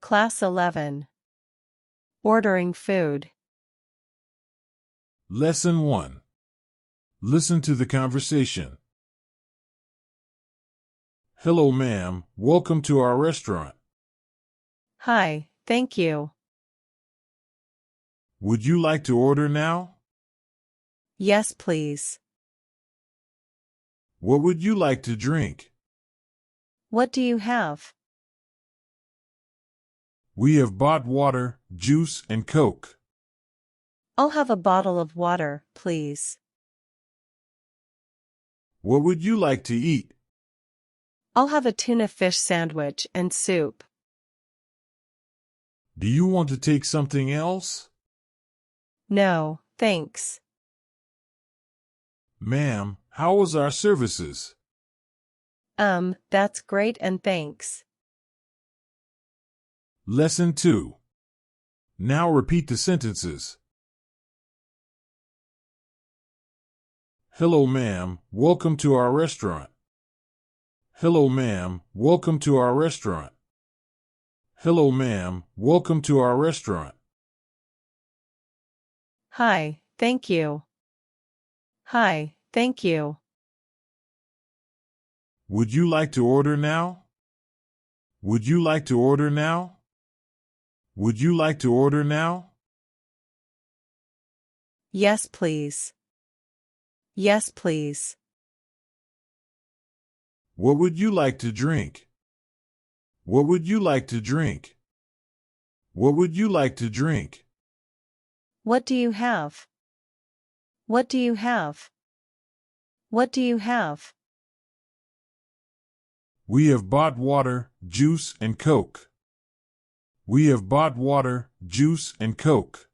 Class 11. Ordering food. Lesson 1. Listen to the conversation. Hello, ma'am. Welcome to our restaurant. Hi, thank you. Would you like to order now? Yes, please. What would you like to drink? What do you have? We have bought water, juice, and Coke. I'll have a bottle of water, please. What would you like to eat? I'll have a tuna fish sandwich and soup. Do you want to take something else? No, thanks. Ma'am, how was our services? That's great and thanks. Lesson 2. Now repeat the sentences. Hello, ma'am. Welcome to our restaurant. Hello, ma'am. Welcome to our restaurant. Hello, ma'am. Welcome to our restaurant. Hi, thank you. Hi, thank you. Would you like to order now? Would you like to order now? Would you like to order now? Yes, please. Yes, please. What would you like to drink? What would you like to drink? What would you like to drink? What do you have? What do you have? What do you have? We have bought water, juice, and Coke. We have bought water, juice, and Coke.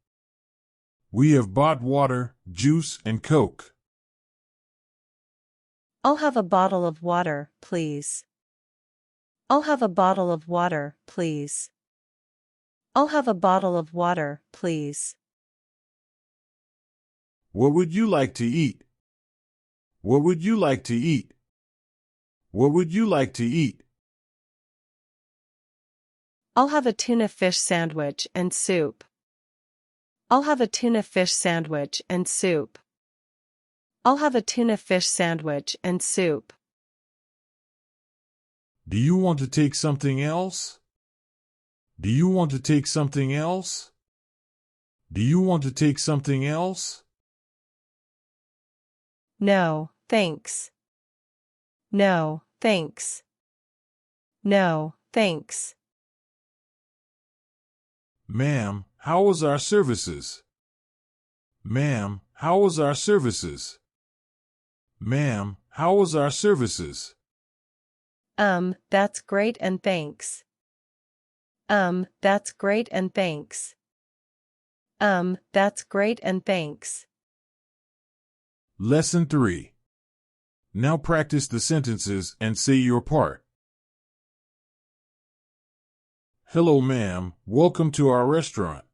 We have bought water, juice, and Coke. I'll have a bottle of water, please. I'll have a bottle of water, please. I'll have a bottle of water, please. What would you like to eat? What would you like to eat? What would you like to eat? I'll have a tuna fish sandwich and soup. I'll have a tuna fish sandwich and soup. I'll have a tuna fish sandwich and soup. Do you want to take something else? Do you want to take something else? Do you want to take something else? No, thanks. No, thanks. No, thanks. Ma'am, how was our services? Ma'am, how was our services? Ma'am, how was our services? That's great and thanks. That's great and thanks. That's great and thanks. Lesson 3. Now practice the sentences and say your part. Hello, ma'am. Welcome to our restaurant.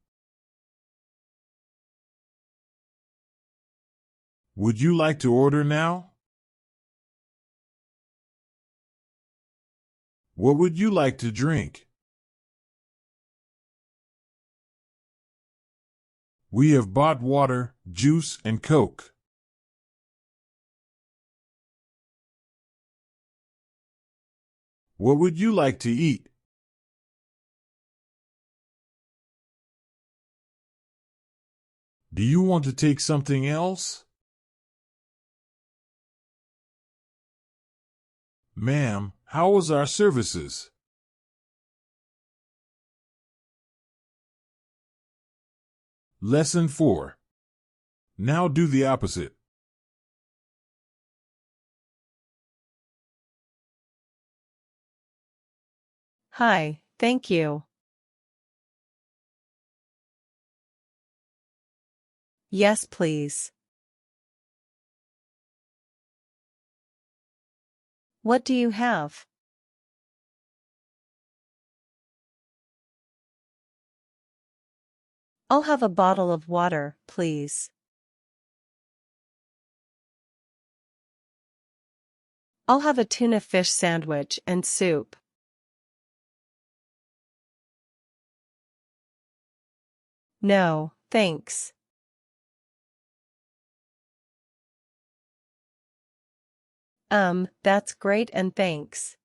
Would you like to order now? What would you like to drink? We have bought water, juice, and Coke. What would you like to eat? Do you want to take something else? Ma'am, how was our services? Lesson 4. Now do the opposite. Hi, thank you. Yes, please. What do you have? I'll have a bottle of water, please. I'll have a tuna fish sandwich and soup. No, thanks. That's great and thanks.